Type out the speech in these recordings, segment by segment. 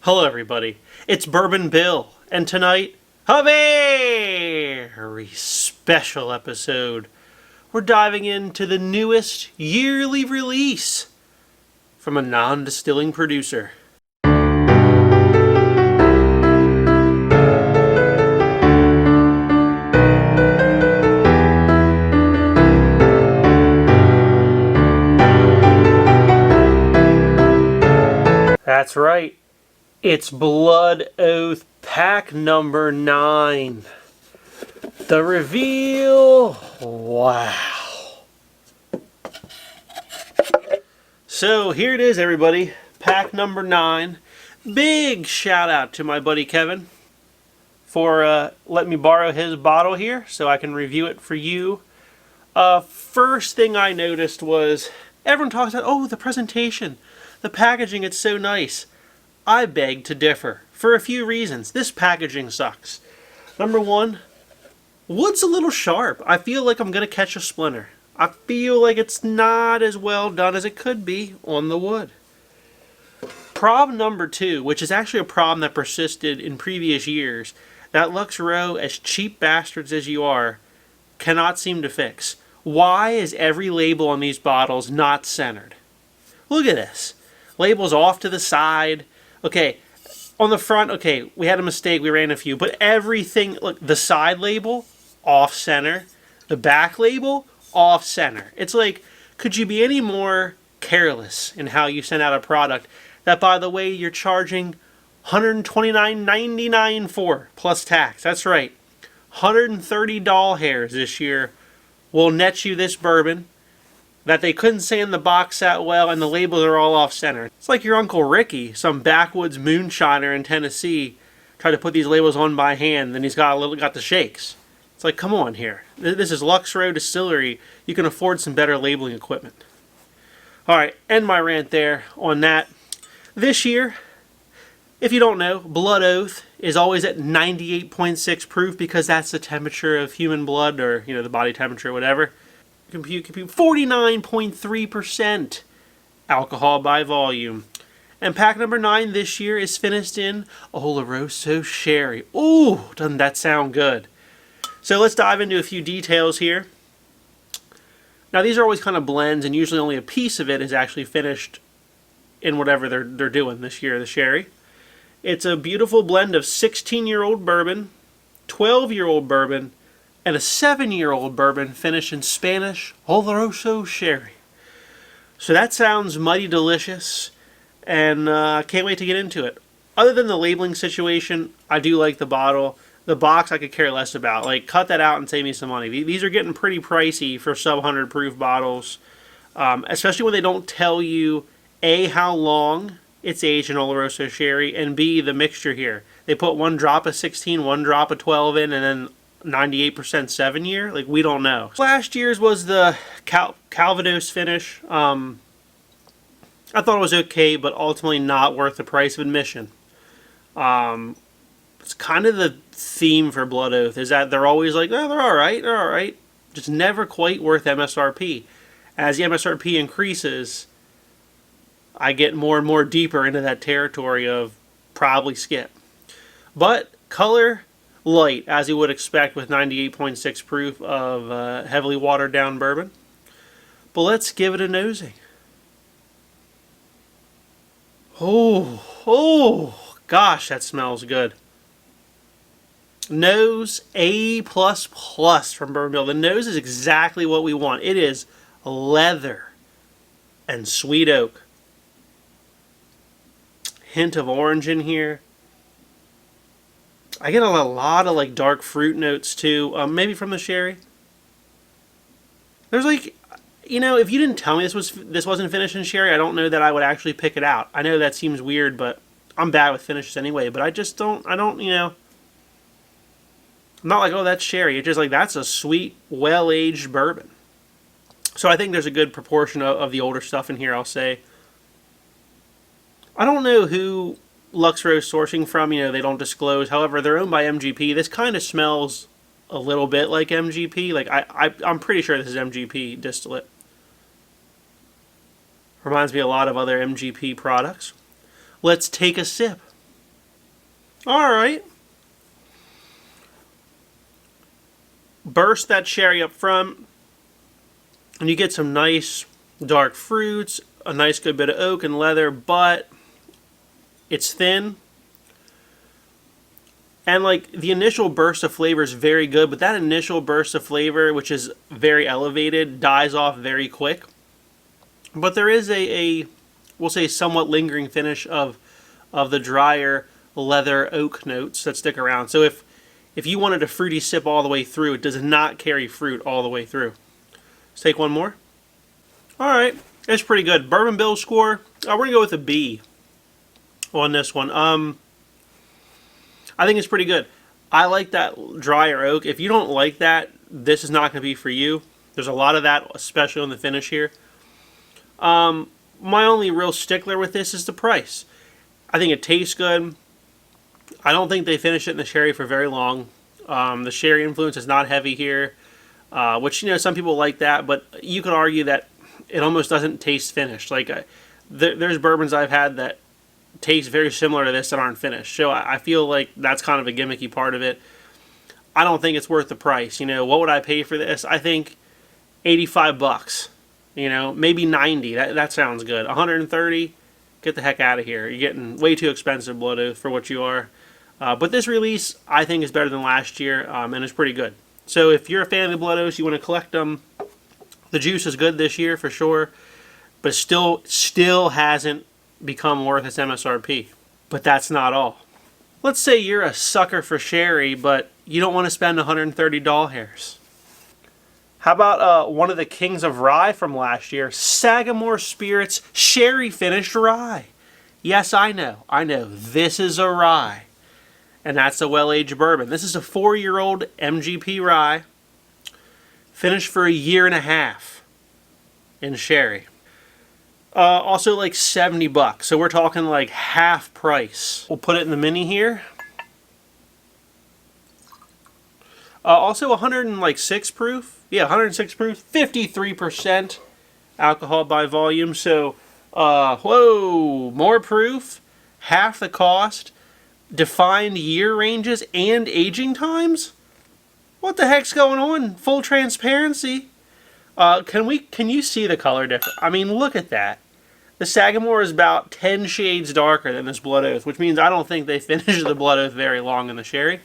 Hello everybody, it's Bourbon Bill, and tonight, a very special episode. We're diving into the newest yearly release from a non-distilling producer. That's right. It's Blood Oath Pact number 9. The reveal. Wow. So here it is, everybody. Pact number 9. Big shout out to my buddy Kevin for letting me borrow his bottle here so I can review it for you. First thing I noticed was everyone talks about, the presentation, the packaging, it's so nice. I beg to differ for a few reasons. This packaging sucks. Number one, wood's a little sharp. I feel like I'm going to catch a splinter. I feel like it's not as well done as it could be on the wood. Problem number 2, which is actually a problem that persisted in previous years, that Lux Row, as cheap bastards as you are, cannot seem to fix. Why is every label on these bottles not centered? Look at this. Labels off to the side. Okay, on the front, okay, we had a mistake, we ran a few, but everything, look, the side label, off-center, the back label, off-center. It's like, could you be any more careless in how you send out a product that, by the way, you're charging $129.99 for, plus tax. That's right, 130 doll hairs this year will net you this bourbon that they couldn't say in the box that well, and the labels are all off-center. It's like your Uncle Ricky, some backwoods moonshiner in Tennessee, tried to put these labels on by hand, then he's got the shakes. It's like, come on here. This is Lux Row Distillery. You can afford some better labeling equipment. Alright, end my rant there on that. This year, if you don't know, Blood Oath is always at 98.6 proof because that's the temperature of human blood, or, the body temperature, whatever. Compute 49.3% alcohol by volume. And pack number 9 this year is finished in Oloroso Sherry. Ooh, doesn't that sound good? So let's dive into a few details here. Now these are always kind of blends, and usually only a piece of it is actually finished in whatever they're doing this year, the sherry. It's a beautiful blend of 16-year-old bourbon, 12-year-old bourbon, and a 7-year-old bourbon finished in Spanish Oloroso Sherry. So that sounds mighty delicious, and I can't wait to get into it. Other than the labeling situation, I do like the bottle. The box I could care less about. Like, cut that out and save me some money. These are getting pretty pricey for sub-100 proof bottles, especially when they don't tell you, A, how long it's aged in Oloroso Sherry, and B, the mixture here. They put 1 drop of 16, 1 drop of 12 in, and then 98% 7-year? Like, we don't know. Last year's was the Calvados finish. I thought it was okay, but ultimately not worth the price of admission. It's kind of the theme for Blood Oath, is that they're always like, they're alright. Just never quite worth MSRP. As the MSRP increases, I get more and more deeper into that territory of probably skip. But color, light, as you would expect with 98.6 proof of heavily watered down bourbon. But let's give it a nosing. Oh, gosh, that smells good. Nose A++ from Bourbon Bill. The nose is exactly what we want. It is leather and sweet oak. Hint of orange in here. I get a lot of like dark fruit notes too, maybe from the sherry. There's like, if you didn't tell me this wasn't finished in sherry, I don't know that I would actually pick it out. I know that seems weird, but I'm bad with finishes anyway. But I'm not like, that's sherry. It's just like, that's a sweet, well-aged bourbon. So I think there's a good proportion of the older stuff in here, I'll say. I don't know who Lux Row sourcing from, they don't disclose. However, they're owned by MGP. This kind of smells a little bit like MGP. Like, I'm pretty sure this is MGP distillate. Reminds me a lot of other MGP products. Let's take a sip. All right. Burst that sherry up front, and you get some nice dark fruits, a nice good bit of oak and leather, but it's thin. And like the initial burst of flavor is very good, but that initial burst of flavor, which is very elevated, dies off very quick. But there is a we'll say somewhat lingering finish of the drier leather oak notes that stick around. So if you wanted a fruity sip all the way through, it does not carry fruit all the way through. Let's take one more. All right, it's pretty good. Bourbon Bill score, we're gonna go with a B on this one. I think it's pretty good. I like that drier oak. If you don't like that, this is not going to be for you. There's a lot of that, especially on the finish here. My only real stickler with this is the price. I think it tastes good. I don't think they finish it in the sherry for very long. The sherry influence is not heavy here, which, you know, some people like that, but you could argue that it almost doesn't taste finished. Like, there's bourbons I've had that taste very similar to this that aren't finished. So I feel like that's kind of a gimmicky part of it. I don't think it's worth the price. You know, what would I pay for this? I think $85. You know, maybe 90. That sounds good. 130. Get the heck out of here. You're getting way too expensive, Blood Oath, for what you are. But this release, I think, is better than last year, and it's pretty good. So if you're a fan of the Blood Oaths, you want to collect them, the juice is good this year for sure, but still hasn't become worth its MSRP. But that's not all. Let's say you're a sucker for sherry, but you don't want to spend 130 doll hairs. How about one of the kings of rye from last year, Sagamore Spirits Sherry Finished Rye. Yes, I know. This is a rye. And that's a well-aged bourbon. This is a 4-year-old MGP rye, finished for 1.5 years in sherry. Also like $70, so we're talking like half price. We'll put it in the mini here. Also 106 proof. Yeah, 106 proof, 53% alcohol by volume. So, whoa, more proof, half the cost, defined year ranges and aging times. What the heck's going on? Full transparency. Can you see the color difference? I mean, look at that. The Sagamore is about 10 shades darker than this Blood Oath, which means I don't think they finished the Blood Oath very long in the sherry.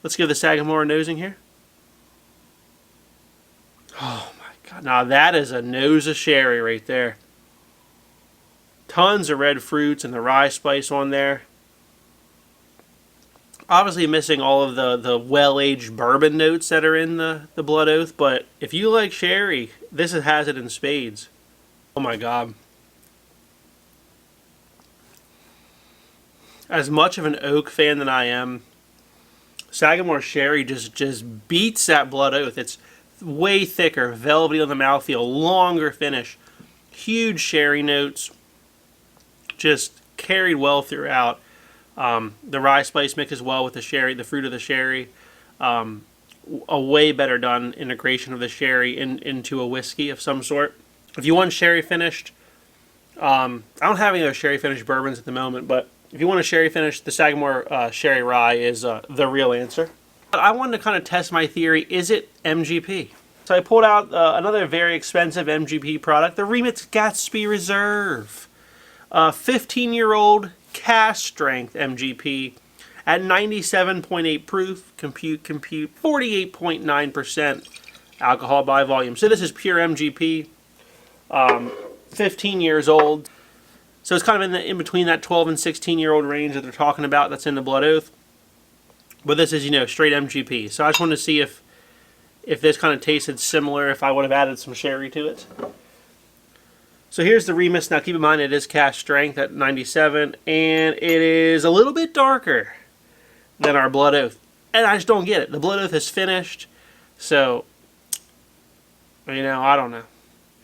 Let's give the Sagamore a nosing here. Oh my god. Now that is a nose of sherry right there. Tons of red fruits and the rye spice on there. Obviously missing all of the well-aged bourbon notes that are in the Blood Oath, but if you like sherry, this has it in spades. Oh my god. As much of an oak fan than I am, Sagamore Sherry just beats that Blood Oath. It's way thicker, velvety on the mouthfeel, longer finish, huge sherry notes, just carried well throughout. The rye spice mixes well with the sherry, the fruit of the sherry. A way better done integration of the sherry into a whiskey of some sort. If you want sherry finished, I don't have any other sherry finished bourbons at the moment, but if you want a sherry finish, the Sagamore Sherry Rye is the real answer. But I wanted to kind of test my theory, is it MGP? So I pulled out another very expensive MGP product, the Remix Gatsby Reserve. 15-year-old cask strength MGP at 97.8 proof, compute, 48.9% alcohol by volume. So this is pure MGP, 15 years old. So it's kind of in between that 12 and 16-year-old range that they're talking about that's in the Blood Oath. But this is, you know, straight MGP. So I just wanted to see if this kind of tasted similar, if I would have added some sherry to it. So here's the Remus. Now keep in mind it is cask strength at 97, and it is a little bit darker than our Blood Oath. And I just don't get it. The Blood Oath is finished, so, you know, I don't know.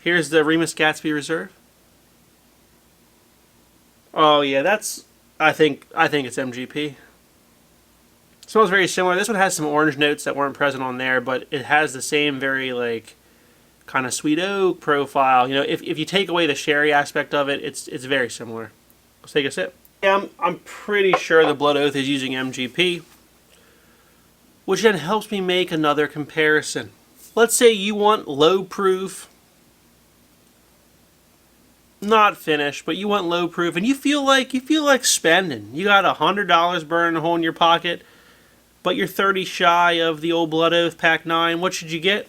Here's the Remus Gatsby Reserve. Oh yeah, that's, I think it's MGP. Smells very similar. This one has some orange notes that weren't present on there, but it has the same very, like, kind of sweet oak profile. You know, if you take away the sherry aspect of it, it's very similar. Let's take a sip. Yeah, I'm pretty sure the Blood Oath is using MGP, which then helps me make another comparison. Let's say you want low proof, not finished, but you want low proof, and you feel like spending. You got $100 burning a hole in your pocket, but you're 30 shy of the old Blood Oath Pact 9. What should you get?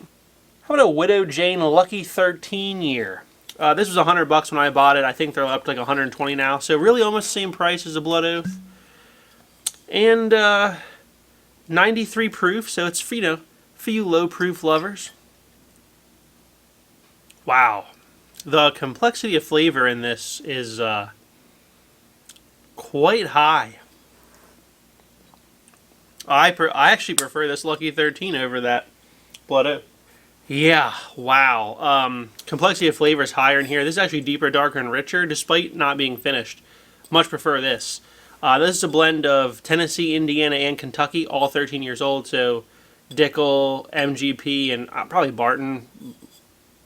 How about a Widow Jane Lucky 13 year? This was $100 when I bought it. I think they're up to like 120 now. So really almost the same price as a Blood Oath. And 93 proof, so it's for, for you low proof lovers. Wow. The complexity of flavor in this is quite high. I actually prefer this Lucky 13 over that Blood Oath. Yeah, wow. Complexity of flavor is higher in here. This is actually deeper, darker, and richer, despite not being finished. Much prefer this. This is a blend of Tennessee, Indiana, and Kentucky, all 13 years old. So Dickel, MGP, and probably Barton.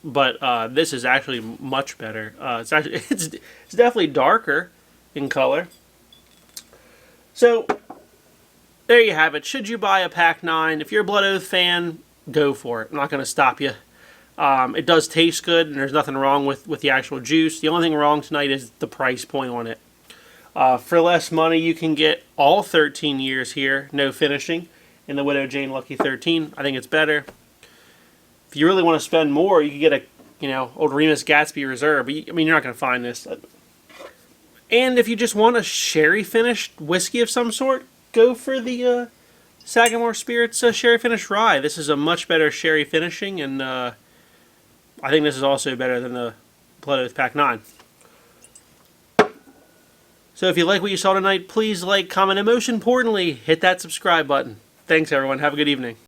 But this is actually much better. It's definitely darker in color. So there you have it. Should you buy a Pack 9? If you're a Blood Oath fan, go for it. I'm not going to stop you. It does taste good, and there's nothing wrong with the actual juice. The only thing wrong tonight is the price point on it. For less money, you can get all 13 years here, no finishing, in the Widow Jane Lucky 13. I think it's better. If you really want to spend more, you can get a, old Remus Gatsby Reserve. But you're not going to find this. And if you just want a sherry finished whiskey of some sort, go for the Sagamore Spirits Sherry Finished Rye. This is a much better sherry finishing, and I think this is also better than the Blood Oath Pact 9. So if you like what you saw tonight, please like, comment, and most importantly, hit that subscribe button. Thanks, everyone. Have a good evening.